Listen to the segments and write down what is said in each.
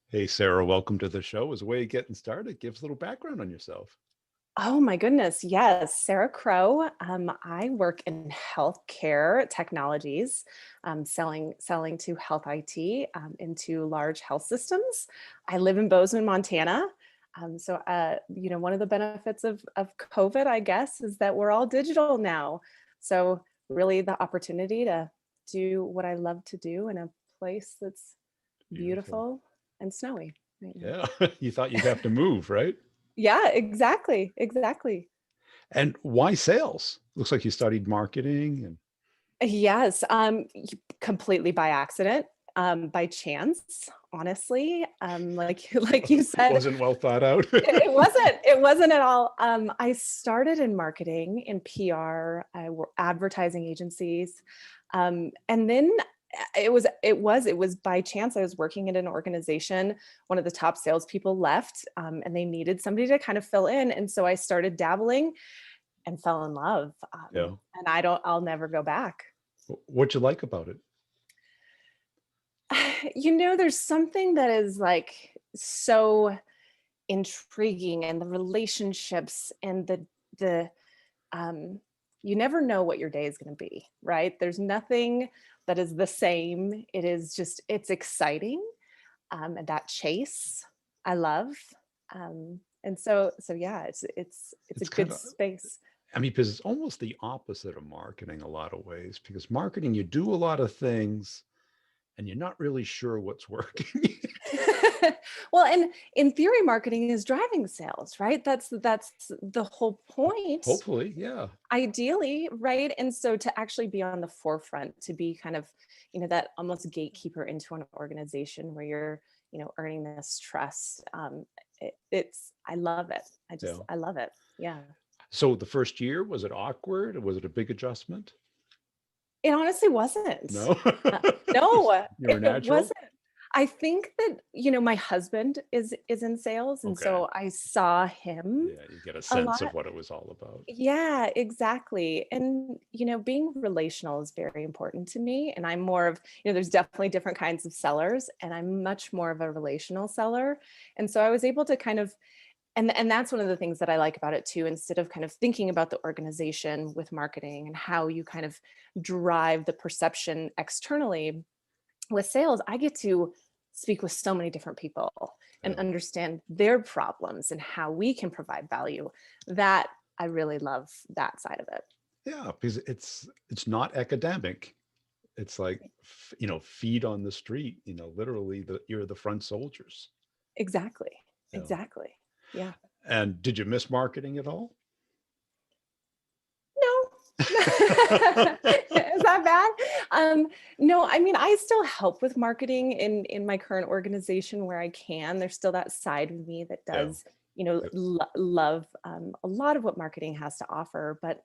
Hey, Sarah, welcome to the show. As a way of getting started, give us a little background on yourself. Oh my goodness. Yes. Sarah Crow. I work in healthcare technologies, selling to health IT into large health systems. I live in Bozeman, Montana. One of the benefits of COVID, I guess, is that we're all digital now. So really the opportunity to do what I love to do in a place that's Beautiful. beautiful and snowy right now. Yeah, you thought you'd have to move, right? Yeah, exactly. Exactly. And why sales? Looks like you studied marketing and Yes, completely by accident, by chance, honestly. Like like you said, wasn't well thought out. it wasn't at all. I started in marketing, in PR, advertising agencies, and then it was by chance. I was working at an organization. One of the top salespeople left, and they needed somebody to kind of fill in, and so I started dabbling and fell in love. Yeah. And I'll never go back. What'd you like about it? There's something that is like so intriguing, and the relationships and the um you never know what your day is going to be, right? There's nothing that is the same. It's exciting. And that chase I love. And so yeah, it's a It's kind good of, space. because it's almost the opposite of marketing a lot of ways. Because marketing, you do a lot of things and you're not really sure what's working. Well, and in theory, marketing is driving sales, right? That's the whole point, Hopefully, yeah. ideally, right? And so to actually be on the forefront, to be kind of, that almost gatekeeper into an organization where you're, earning this trust. I love it. Yeah. I love it. Yeah. So the first year, was it awkward? Was it a big adjustment? It honestly wasn't. No. Uh, no, You were it natural? wasn't. I think that, my husband is in sales, and Okay. so I saw him Yeah, you get a a sense of lot. what it was all about. Yeah, exactly. And, being relational is very important to me. And I'm more of, there's definitely different kinds of sellers, and I'm much more of a relational seller. And so I was able to kind of, and that's one of the things that I like about it too. Instead of kind of thinking about the organization with marketing and how you kind of drive the perception externally, with sales, I get to speak with so many different people and Yeah. understand their problems and how we can provide value. That I really love, that side of it. Yeah, because it's not academic. It's like feet on the street, literally you're the front soldiers. Exactly. Yeah. Exactly. Yeah. And did you miss marketing at all? No. Is that bad? No, I mean, I still help with marketing in my current organization where I can. There's still that side of me that Yeah. does, love a lot of what marketing has to offer. But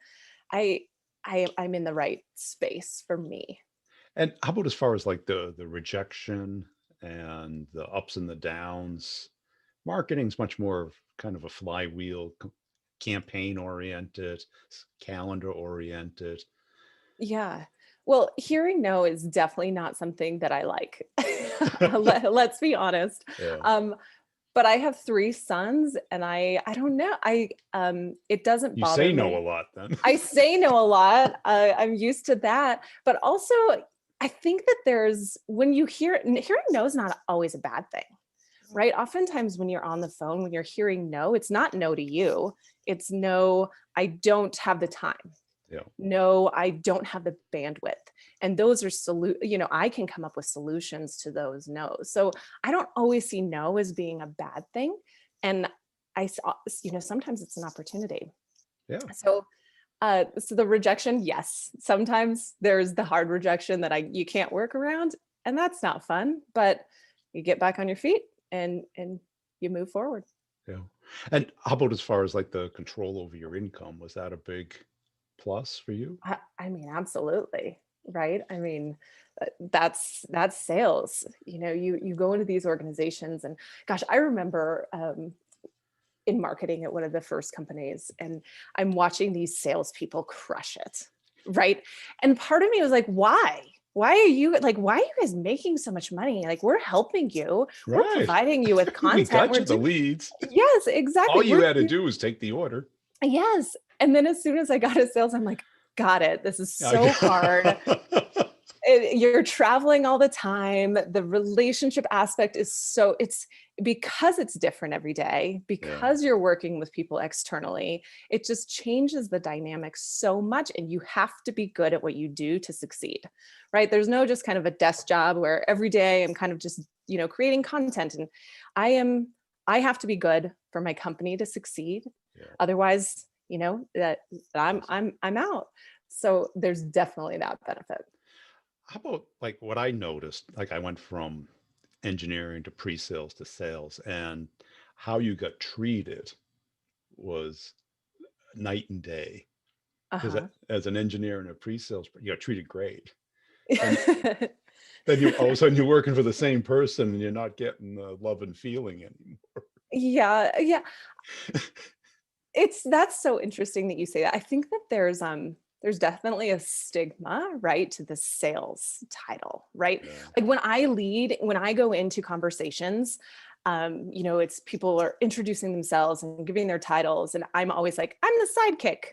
I, I'm in the right space for me. And how about as far as like the rejection and the ups and the downs? Marketing's much more of kind of a flywheel, campaign oriented, calendar oriented. Yeah. Well, hearing no is definitely not something that I like. Let's be honest. Yeah. Um, but I have three sons, and I don't know. It doesn't You bother say no a me. lot then. I say no a lot. I'm used to that. But also, I think that there's when you hearing no is not always a bad thing, right? Oftentimes when you're on the phone, when you're hearing no, it's not no to you. It's no, I don't have the time. Yeah. No, I don't have the bandwidth. And those are I can come up with solutions to those no's. So I don't always see no as being a bad thing. And sometimes it's an opportunity. Yeah. So the rejection, yes, sometimes there's the hard rejection that you can't work around, and that's not fun, but you get back on your feet and you move forward. Yeah. And how about as far as like the control over your income? Was that a big plus for you? I mean, absolutely. Right. I mean, that's sales. You go into these organizations, and gosh, I remember in marketing at one of the first companies, and I'm watching these salespeople crush it. Right. And part of me was like, why? why are you guys making so much money? Like, we're helping you. We're Right. providing you with We content. got We're you the doing, leads. yes, exactly. All you had to do was take the order. Yes. And then as soon as I got to sales, I'm like, got it. This is I so hard. You're traveling all the time. The relationship aspect is so, it's because it's different every day, Yeah. because you're working with people externally, it just changes the dynamic so much. And you have to be good at what you do to succeed, right? There's no just kind of a desk job where every day I'm kind of just, creating content. And I am, I have to be good for my company to succeed. Yeah. Otherwise, that I'm, Awesome. I'm out. So there's definitely that benefit. How about like what I noticed? Like I went from engineering to pre-sales to sales, and how you got treated was night and day. Because Uh-huh. as an engineer and a pre-sales, you got treated great. Then, then you all of a sudden you're working for the same person and you're not getting the love and feeling anymore. Yeah, yeah. That's so interesting that you say that. I think that there's definitely a stigma, right, to the sales title, right? Yeah. Like when I go into conversations, it's people are introducing themselves and giving their titles, and I'm always like, I'm the sidekick.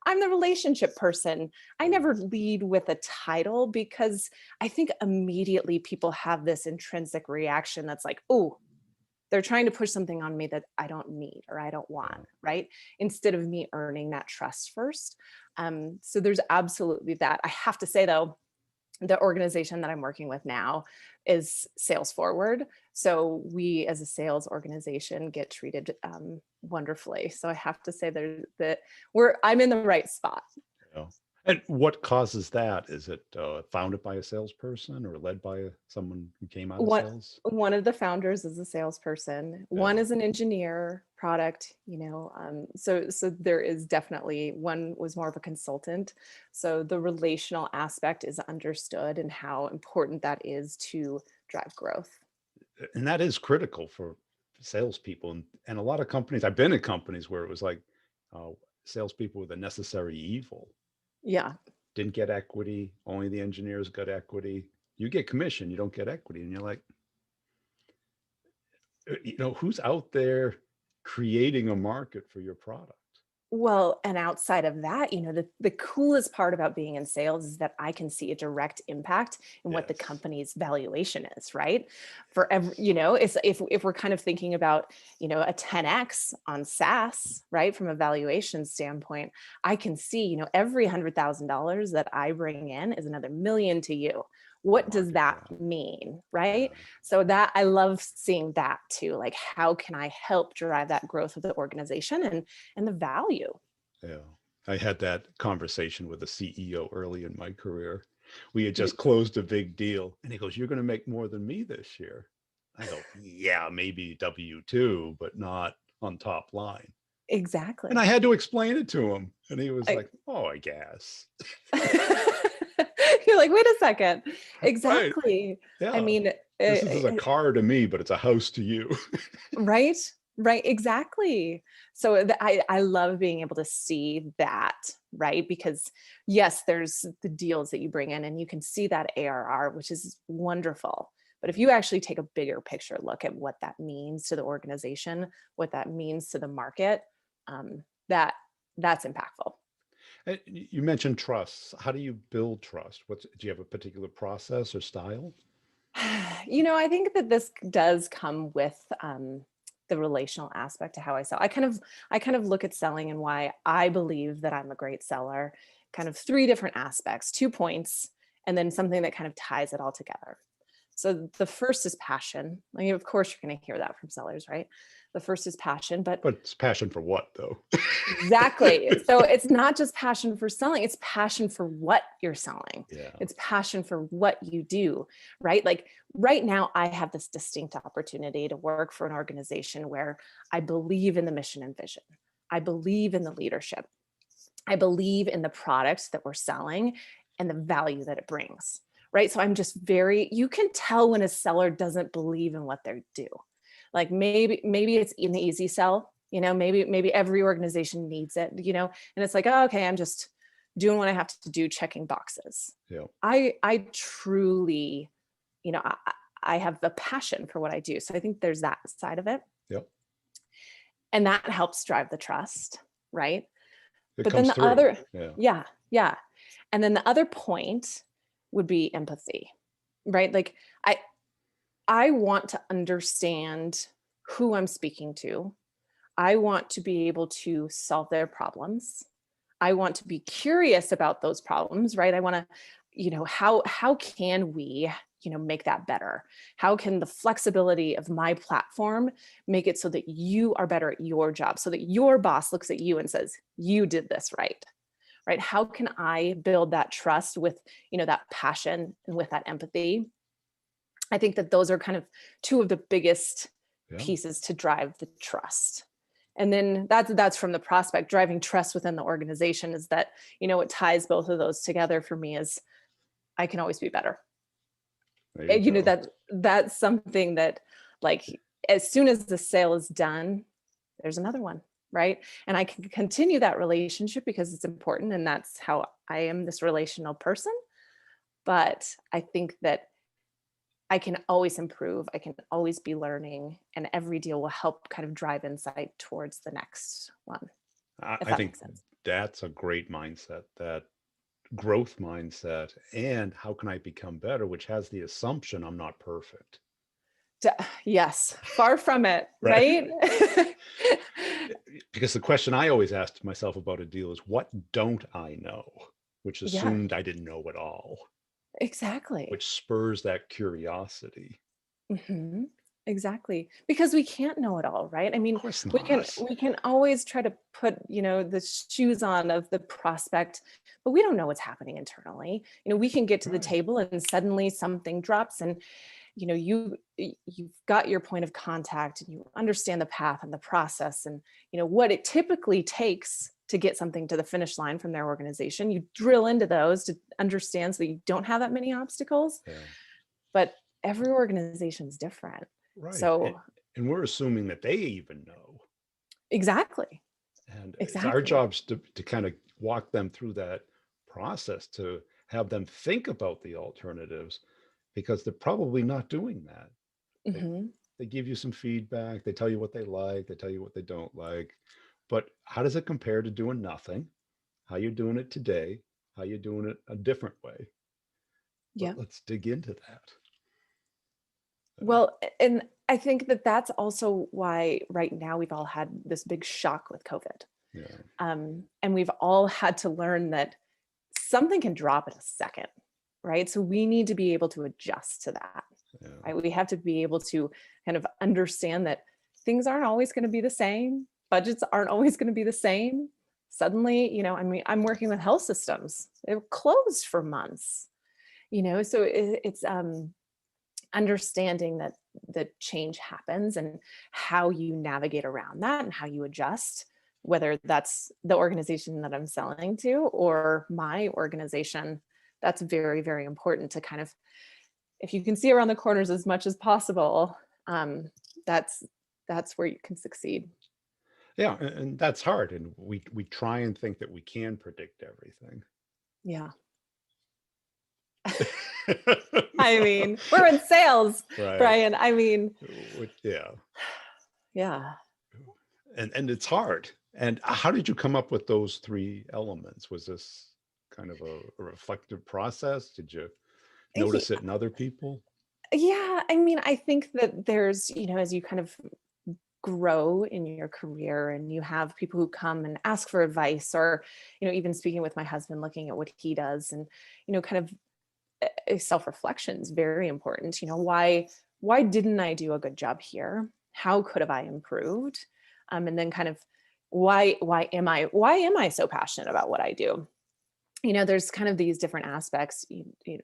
I'm the relationship person. I Yeah. never lead with a title because I think immediately people have this intrinsic reaction that's like, oh, they're trying to push something on me that I don't need or I don't want, Yeah. right? Instead of me earning that trust first. So there's absolutely that. I have to say though, the organization that I'm working with now is sales forward. So we as a sales organization get treated wonderfully. So I have to say that I'm in the right spot. Yeah. And what causes that? Is it founded by a salesperson or led by someone who came out of one sales? one of the founders is a salesperson, one Yeah. is an engineer product, so there is definitely, one was more of a consultant, so the relational aspect is understood and how important that is to drive growth. And that is critical for salespeople. And a lot of companies, I've been in companies where it was like uh, salespeople were the necessary evil. Yeah, Didn't get equity. Only the engineers got equity. You get commission, you don't get equity. And you're like, who's out there creating a market for your product? well, and outside of that, the coolest part about being in sales is that I can see a direct impact in what the Yes. company's valuation is, right? For every, it's, if we're kind of thinking about, a 10x on SaaS, right? From a valuation standpoint, I can see, every $100,000 that I bring in is another million to you. The What does market that value. mean, right? Yeah. So that I love seeing that too. Like, how can I help drive that growth of the organization and the value? Yeah. I had that conversation with the CEO early in my career. We had You- just closed a big deal. And he goes, "You're going to make more than me this year." I go, "Yeah, maybe W-2, but not on top line." And I exactly. had to explain it to him. And he was I, like, "Oh, I guess." you're like, wait a second. Right. Exactly. I Yeah. mean, This is a car to me, but it's a house to you. right, right, exactly. So I love being able to see that, right? Because yes, there's the deals that you bring in, and you can see that ARR, which is wonderful. But if you actually take a bigger picture look at what that means to the organization, what that means to the market, um, that that's impactful. You mentioned trust. How do you build trust? Do you have a particular process or style? I think that this does come with the relational aspect to how I sell. I kind of look at selling and why I believe that I'm a great seller, kind of three different aspects, 2 points, and then something that kind of ties it all together. So the first is passion. Like, of course, you're going to hear that from sellers, right? The first is passion, but But it's passion for what, though? exactly. So it's not just passion for selling, it's passion for what you're selling. Yeah. It's passion for what you do, right? Like right now, I have this distinct opportunity to work for an organization where I believe in the mission and vision. I believe in the leadership. I believe in the product that we're selling and the value that it brings, right? So I'm just you can tell when a seller doesn't believe in what they do. Like maybe it's an easy sell, maybe every organization needs it, and it's like, oh, okay, I'm just doing what I have to do, checking boxes. Yeah. I truly, you know, I have a passion for what I do. So I think there's that side of it. Yep. And that helps drive the trust, right? It But then comes the through. other, Yeah. yeah, yeah. And then the other point would be empathy, right? Like I I want to understand who I'm speaking to. I want to be able to solve their problems. I want to be curious about those problems, right? I want to, how can we, make that better? How can the flexibility of my platform make it so that you are better at your job, so that your boss looks at you and says, "You did this right." Right? How can I build that trust with, that passion and with that empathy? I think that those are kind of two of the biggest Yeah. pieces to drive the trust. And then that's from the prospect. Driving trust within the organization is that, what ties both of those together for me is I can always be better. There you And go. that's something that, like, as soon as the sale is done, there's another one, right? And I can continue that relationship because it's important and that's how I am, this relational person. But I think that I can always improve. I can always be learning, and every deal will help kind of drive insight towards the next one, if I that think makes sense. that's a great mindset, that growth mindset. And how can I become better, which has the assumption I'm not perfect. D- yes, far from it, Right. right? Because the question I always asked myself about a deal is, what don't I know? Which Yeah, assumed I didn't know it all, exactly. which spurs that curiosity. hmm Exactly. Because we can't know it all, right? I Of mean, course we can not. we can always try to put, the shoes on of the prospect, but we don't know what's happening internally. We can get to the Right. table and suddenly something drops, and you've got your point of contact and you understand the path and the process, and what it typically takes to get something to the finish line from their organization. You drill into those to understand so that you don't have that many obstacles. Yeah. But every organization is different. Right. So And we're assuming that they even know. exactly, And it's our exactly. jobs to kind of walk them through that process, to have them think about the alternatives, because they're probably not doing that. They, hmm they give you some feedback, they tell you what they like, they tell you what they don't like. But how does it compare to doing nothing? How you're doing it today? How you're doing it a different way? Yeah. Let's dig into that. Well, and I think that that's also why right now we've all had this big shock with COVID. Yeah. And we've all had to learn that something can drop in a second, right? So we need to be able to adjust to that, Yeah. right? We have to be able to kind of understand that things aren't always going to be the same. Budgets aren't always going to be the same. Suddenly, I mean, I'm working with health systems. They were closed for months, so it's understanding that the change happens and how you navigate around that and how you adjust, whether that's the organization that I'm selling to or my organization. That's very, very important to kind of, if you can see around the corners as much as possible, um, that's that's where you can succeed. Yeah. And that's hard. And we try and think that we can predict everything. Yeah. I mean, we're in sales, Right. Brian. I mean, Yeah. yeah. And it's hard. And how did you come up with those three elements? Was this kind of a reflective process? Did you notice it in other people? Yeah, I mean, I think that there's, as you kind of grow in your career and you have people who come and ask for advice, or, even speaking with my husband, looking at what he does, and, kind of self-reflection is very important. Why didn't I do a good job here? How could have I improved? And then kind of why am I so passionate about what I do? There's kind of these different aspects.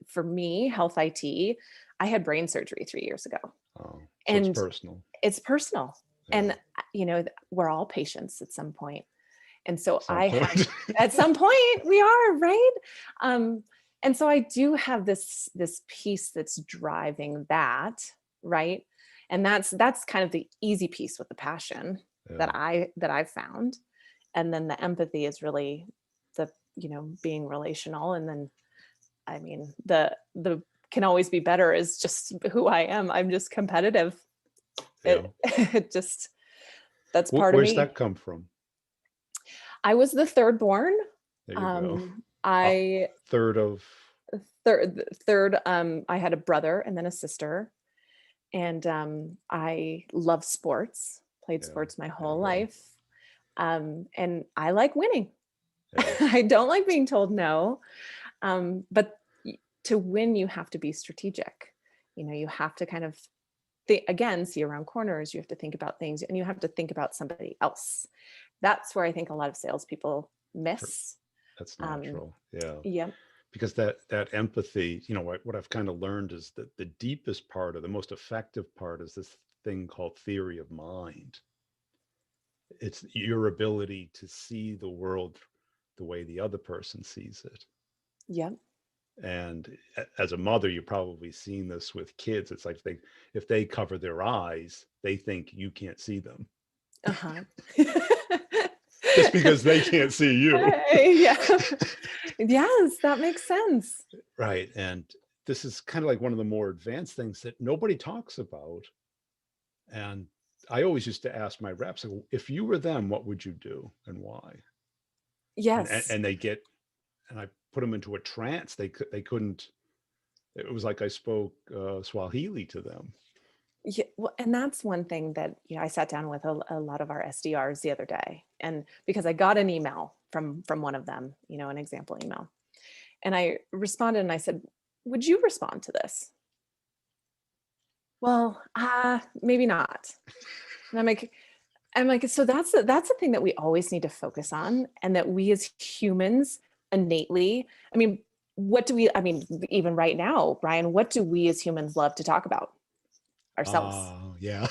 For me, health IT, I had brain surgery 3 years ago, Oh, so it's and personal. it's personal. Yeah. And we're all patients at some point. And At so some I have, point. at some point we are, right? Um, and so I do have this piece that's driving that, right? And that's kind of the easy piece with the passion Yeah. that I've found. And then the empathy is really the being relational. And then, I mean, the can always be better is just who I am. I'm just competitive. Yeah. It just, that's part of Where's me. that come from? I was the third born. There you go. Uh, I third of, third, I had a brother and then a sister. And I love sports, played yeah, sports my there you whole go. life. And I like winning. Yes. I don't like being told no. But to win, you have to be strategic. You have to kind of again, see around corners. You have to think about things, and you have to think about somebody else. That's where I think a lot of salespeople Per- miss. That's Um, natural. Yeah. yeah. Because that empathy, what I've kind of learned is that the deepest part, or the most effective part, is this thing called theory of mind. It's your ability to see the world the way the other person sees it. Yeah. And as a mother, you've probably seen this with kids. It's like if they cover their eyes, they think you can't see them Uh-huh. just because they can't see you. Yeah. Yes, that makes sense. Right. And this is kind of like one of the more advanced things that nobody talks about. And I always used to ask my reps, like, if you were them, what would you do and why? Yes. And they get, and I put them into a trance. They couldn't. It was like I spoke Swahili to them. Yeah, well, and that's one thing that I sat down with a lot of our SDRs the other day, and because I got an email from one of them, an example email, and I responded and I said, "Would you respond to this?" Well, maybe not. And I'm like, so that's the thing that we always need to focus on, and that we as humans innately, I mean, I mean, even right now, Brian, what do we as humans love to talk about? Ourselves. Yeah,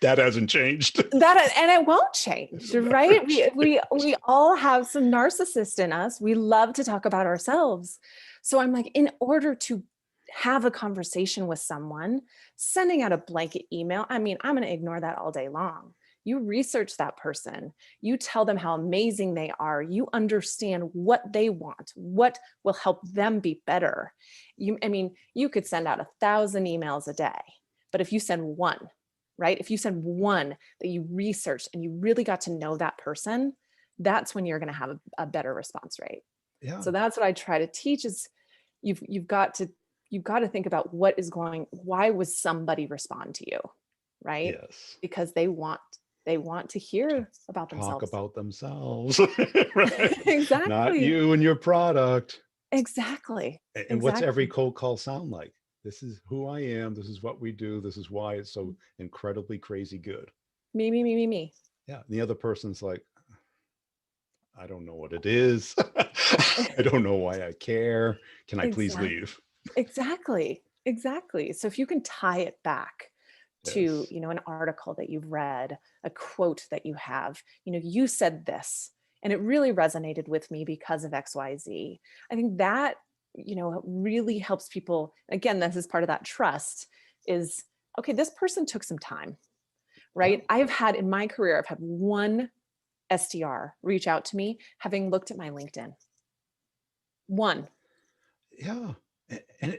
that hasn't changed. That, and it won't change, right? We all have some narcissist in us. We love to talk about ourselves. So I'm like, in order to have a conversation with someone, sending out a blanket email, I mean, I'm going to ignore that all day long. You research that person, you tell them how amazing they are, you understand what they want, what will help them be better. I mean, you could send out 1,000 emails a day, but if you send one, right? If you send one that you researched and you really got to know that person, that's when you're going to have a better response rate. Yeah. So that's what I try to teach is you've got to think about why would somebody respond to you, right? Yes. Because they want to hear about Talk themselves. about themselves, right? Not Exactly. you and your product. Exactly. And what's every Exactly. cold call sound like? This is who I am. This is what we do. This is why it's so incredibly crazy good. Me, me, me, me, me. Yeah. And the other person's like, I don't know what it is. I don't know why I care. Can I please Exactly. leave? Exactly. Exactly. So if you can tie it back to, Yes. an article that you've read, a quote that you have, you said this and it really resonated with me because of XYZ. I think that, really helps people. Again, this is part of that trust is, okay, this person took some time, Yeah. right? In my career, I've had one SDR reach out to me having looked at my LinkedIn. One. Yeah. And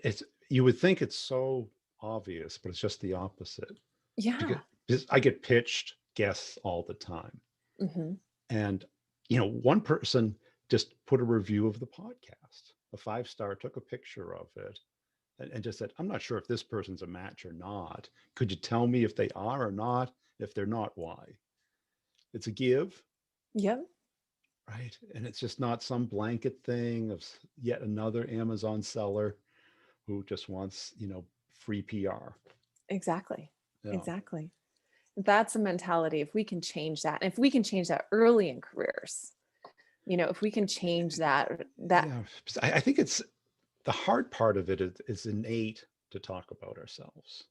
you would think it's so obvious, but it's just the opposite. Because, Yeah. because I get pitched guests all the time. Hmm. And, one person just put a review of the podcast, a 5-star, took a picture of it, and just said, I'm not sure if this person's a match or not. Could you tell me if they are or not? If they're not, why? It's a give, Yep. right? And it's just not some blanket thing of yet another Amazon seller who just wants, free PR. Exactly. Yeah. Exactly. That's a mentality. If we can change that, and if we can change that early in careers, if we can change that. Yeah. I think it's the hard part of it is innate to talk about ourselves,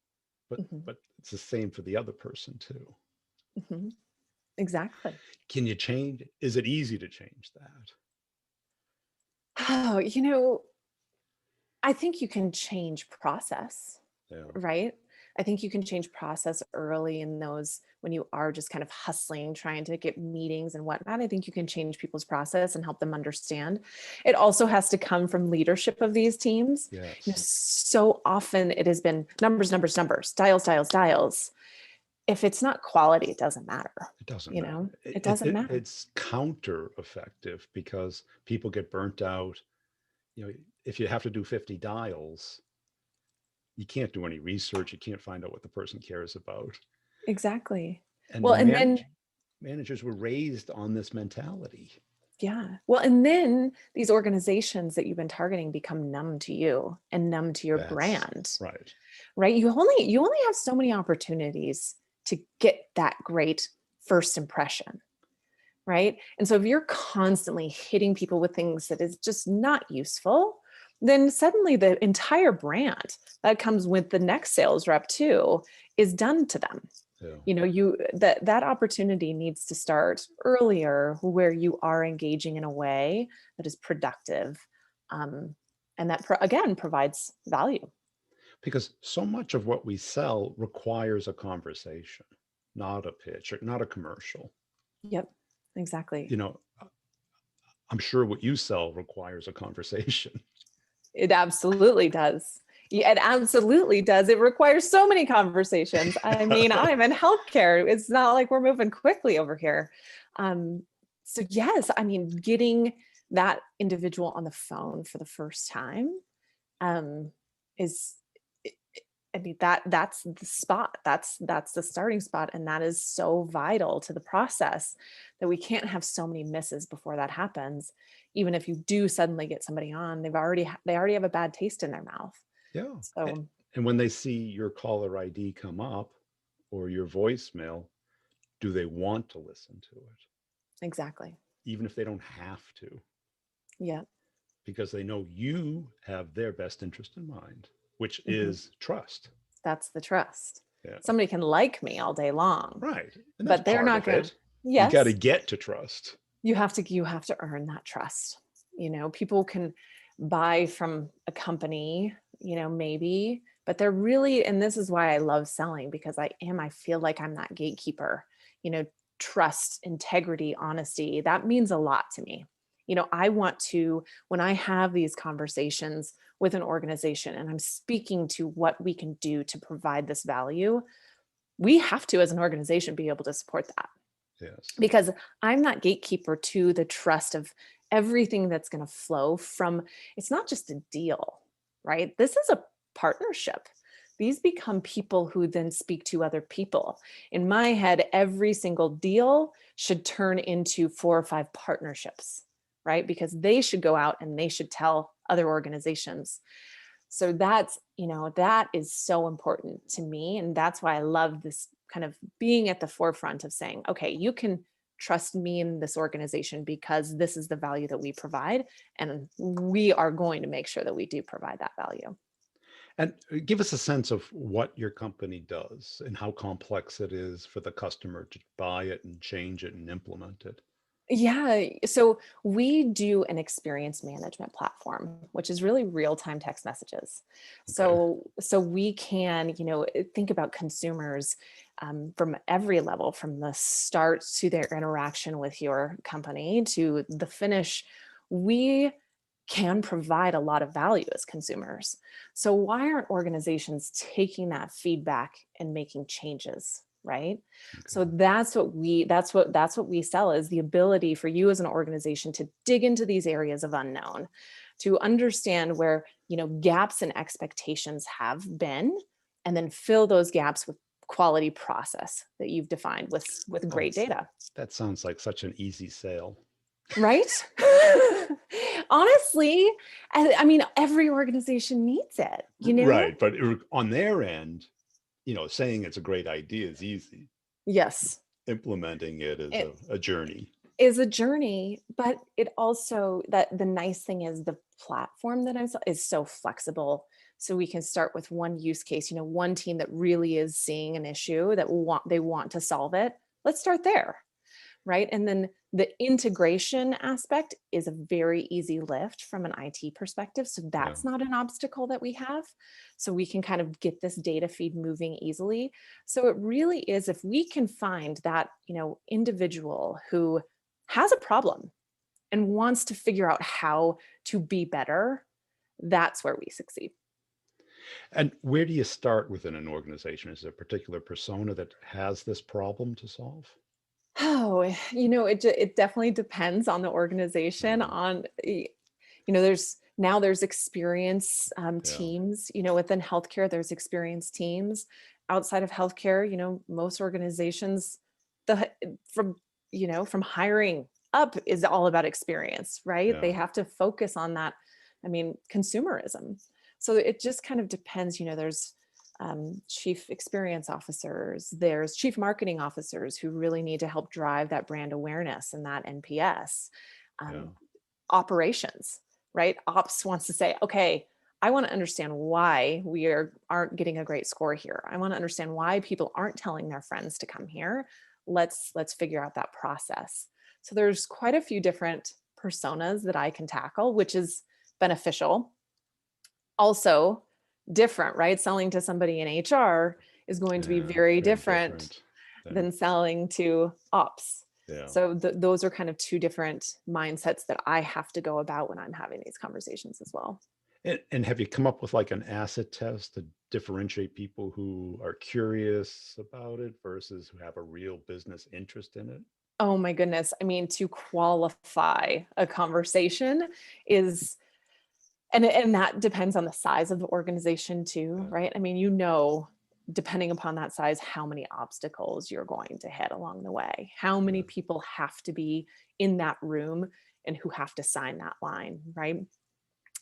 but Mhm, but it's the same for the other person too. mhm, exactly. Can you change? Is it easy to change that? Oh, I think you can change process, Yeah. right? I think you can change process early in those when you are just kind of hustling, trying to get meetings and whatnot. I think you can change people's process and help them understand. It also has to come from leadership of these teams. Yes. So often it has been numbers, numbers, numbers, dials, dials, dials. If it's not quality, it doesn't matter. It doesn't matter. It doesn't matter. It's counter effective because people get burnt out. If you have to do 50 dials, you can't do any research. You can't find out what the person cares about. Exactly. And Well, and then managers were raised on this mentality. yeah. Well, and then these organizations that you've been targeting become numb to you and numb to your That's brand, right. right? You only have so many opportunities to get that great first impression, right? And so if you're constantly hitting people with things that is just not useful, then suddenly the entire brand that comes with the next sales rep too is done to them. Yeah. That opportunity needs to start earlier where you are engaging in a way that is productive, and that again provides value. Because so much of what we sell requires a conversation, not a pitch or not a commercial. Yep, exactly. You know, I'm sure what you sell requires a conversation. It absolutely does. Yeah, it absolutely does. It requires so many conversations. I mean, I'm in healthcare. It's not like we're moving quickly over here. Um, so yes, I mean, getting that individual on the phone for the first time um, is, I mean, that's the spot. That's the starting spot, and that is so vital to the process that we can't have so many misses before that happens. Even if you do suddenly get somebody on, they already have a bad taste in their mouth. Yeah. So And when they see your caller ID come up or your voicemail, do they want to listen to it? exactly. Even if they don't have to, Yeah. because they know you have their best interest in mind, which Hmm. is trust. That's the trust. Yeah. Somebody can like me all day long, Right. And that's but they're part not of gonna. it. You got to Yes, get to trust. you have to earn that trust. People can buy from a company, maybe, but they're really, and this is why I love selling, because I feel like I'm that gatekeeper. you know Trust, integrity, honesty, that means a lot to me. I want to, when I have these conversations with an organization and I'm speaking to what we can do to provide this value, we have to, as an organization, be able to support that, Yes. because I'm not gatekeeper to the trust of everything that's going to flow from. It's not just a deal, right? This is a partnership. These become people who then speak to other people. In my head, every single deal should turn into 4 or 5 partnerships, right? Because they should go out and they should tell other organizations. So that is so important to me. And that's why I love this kind of being at the forefront of saying, okay, you can trust me in this organization because this is the value that we provide. And we are going to make sure that we do provide that value. And give us a sense of what your company does and how complex it is for the customer to buy it and change it and implement it. Yeah. So we do an experience management platform, which is really real-time text messages. Okay. So we can, think about consumers from every level, from the start to their interaction with your company to the finish. We can provide a lot of value as consumers. So why aren't organizations taking that feedback and making changes, right? So Okay. that's what we sell, is the ability for you as an organization to dig into these areas of unknown, to understand where, gaps and expectations have been, and then fill those gaps with quality process that you've defined with Oh, great data. that sounds like such an easy sale. Right? Honestly, I mean, every organization needs it. Right. But on their end, saying it's a great idea is easy. Yes. Implementing it is It a journey. is a journey, but it also, that the nice thing is the platform that is so flexible. So we can start with one use case, one team that really is seeing an issue that they want to solve it. Let's start there. right? And then the integration aspect is a very easy lift from an IT perspective. So Yeah. that's not an obstacle that we have. So we can kind of get this data feed moving easily. So it really is, if we can find that, individual who has a problem and wants to figure out how to be better, that's where we succeed. And where do you start within an organization? Is there a particular persona that has this problem to solve? Oh, it definitely depends on the organization. Yeah. There's experience Yeah. teams. Within healthcare, there's experience teams. Outside of healthcare, most organizations, the from hiring up is all about experience, right? They Yeah. have to focus on that. I mean, consumerism. So it just kind of depends. There's chief experience officers, there's chief marketing officers who really need to help drive that brand awareness and that NPS. Yeah. Um, Operations, right? Ops wants to say, okay, I want to understand why aren't getting a great score here. I want to understand why people aren't telling their friends to come here. Let's figure out that process. So there's quite a few different personas that I can tackle, which is beneficial. Also different, right? Selling to somebody in HR is going to be Yeah. very Very different different than, than selling to ops. yeah. So those are kind of two different mindsets that I have to go about when I'm having these conversations as well. And have you come up with like an acid test to differentiate people who are curious about it versus who have a real business interest in it? Oh my goodness. I mean, to qualify a conversation is, and that depends on the size of the organization too, Yeah. right? I mean, depending upon that size, how many obstacles you're going to hit along the way, how many Yeah. people have to be in that room and who have to sign that line, right?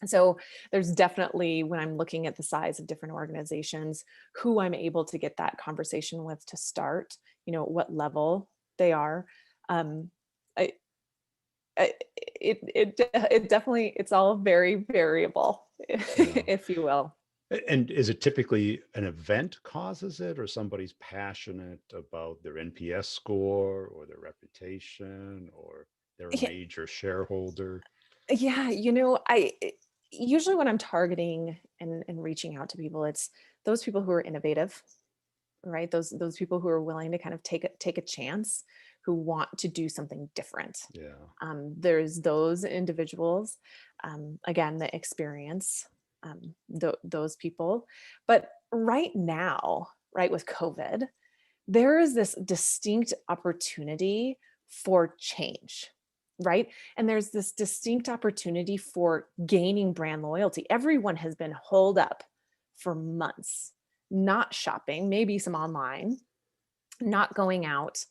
So there's definitely, when I'm looking at the size of different organizations, who I'm able to get that conversation with to start, at what level they are. Um, I, it definitely, it's all very variable, Yeah. if you will. And is it typically an event causes it, or somebody's passionate about their NPS score or their reputation, or they're a Yeah, major shareholder? yeah, usually when I'm targeting and reaching out to people, it's those people who are innovative, right? Those people who are willing to kind of take a chance, who want to do something different. Yeah. There's those individuals, again, the experience, those people. But right now, right, with COVID, there is this distinct opportunity for change, right? And there's this distinct opportunity for gaining brand loyalty. Everyone has been holed up for months, not shopping, maybe some online, not going out,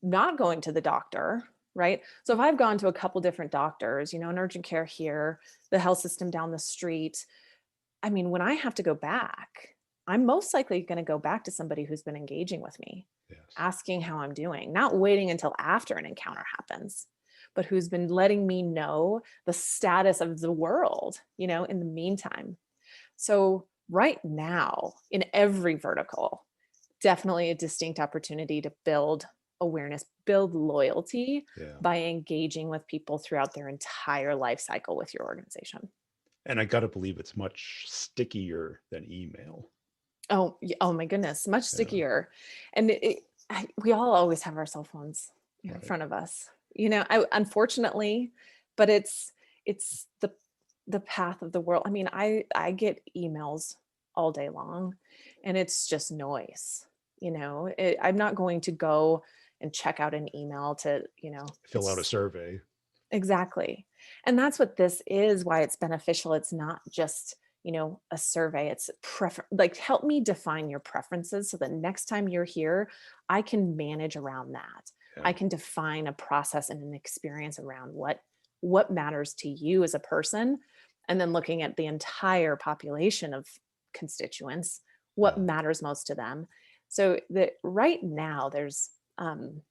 not going to the doctor, right? So if I've gone to a couple different doctors, an urgent care here, the health system down the street, I mean, when I have to go back, I'm most likely going to go back to somebody who's been engaging with me, Yes. asking how I'm doing, not waiting until after an encounter happens, but who's been letting me know the status of the world, in the meantime. So, right now, in every vertical, definitely a distinct opportunity to build awareness, build loyalty Yeah. by engaging with people throughout their entire life cycle with your organization. And I got to believe it's much stickier than email. Oh my goodness, much Yeah. stickier. And we all always have our cell phones in Right. front of us. Unfortunately, but it's the path of the world. I mean, I get emails all day long, and it's just noise. I'm not going to go and check out an email to, Fill out a it's survey. exactly. And that's what this is, why it's beneficial. It's not just, a survey. It's like, help me define your preferences so that next time you're here, I can manage around that. I Yeah. can define a process and an experience around what matters to you as a person, and then looking at the entire population of constituents, what Yeah. matters most to them. So that right now there's an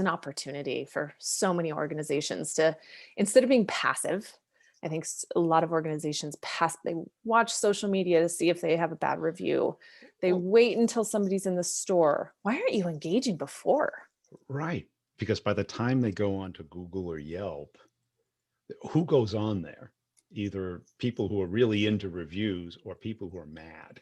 opportunity for so many organizations to, instead of being passive, I think a lot of organizations they watch social media to see if they have a bad review. They Well, wait until somebody's in the store. Why aren't you engaging before? Right. Because by the time they go on to Google or Yelp, who goes on there? Either people who are really into reviews or people who are mad,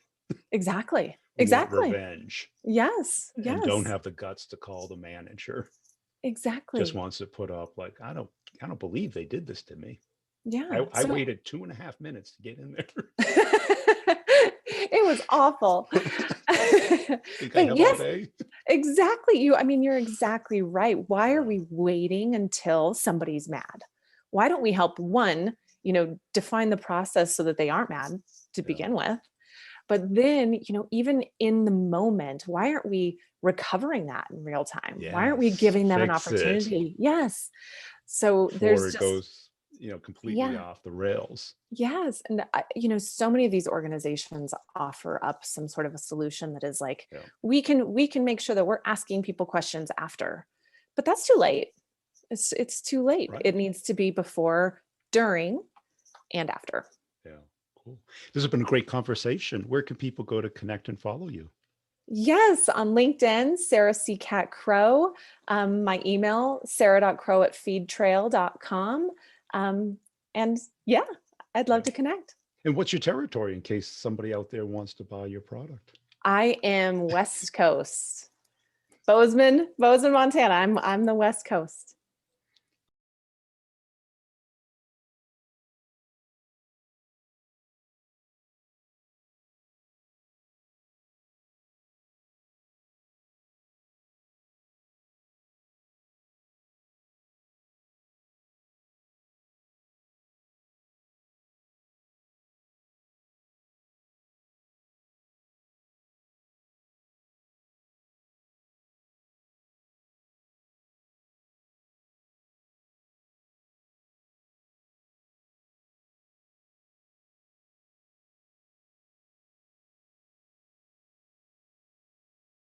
Exactly. who want Exactly. revenge Yes. and don't Yes. have the guts to call the manager. Just Exactly. wants to put up like, I don't believe they did this to me. Yeah. I So waited 2.5 minutes to get in there. it was awful. Think I But have all yes, day? exactly. I mean, you're exactly right. Why are Yeah. we waiting until somebody's mad? Why don't we help one, define the process so that they aren't mad to Yeah. begin with? But then, even in the moment, why aren't we recovering that in real time? Why aren't we Yes. giving them an Fix it opportunity? Yes. So before there's it just, goes, completely yeah. off the rails. Yes, and so many of these organizations offer up some sort of a solution that is like, Yeah. we can make sure that we're asking people questions after, but that's too late. It's too late. Right. It needs to be before, during, and after. Yeah. Cool. This has been a great conversation. Where can people go to connect and follow you? Yes, on LinkedIn, Sarah C. Cat Crow. My email, sarah.crow@feedtrail.com. And yeah, I'd Yeah. love to connect. And what's your territory in case somebody out there wants to buy your product? I am West Coast. Bozeman, Montana. I'm the West Coast.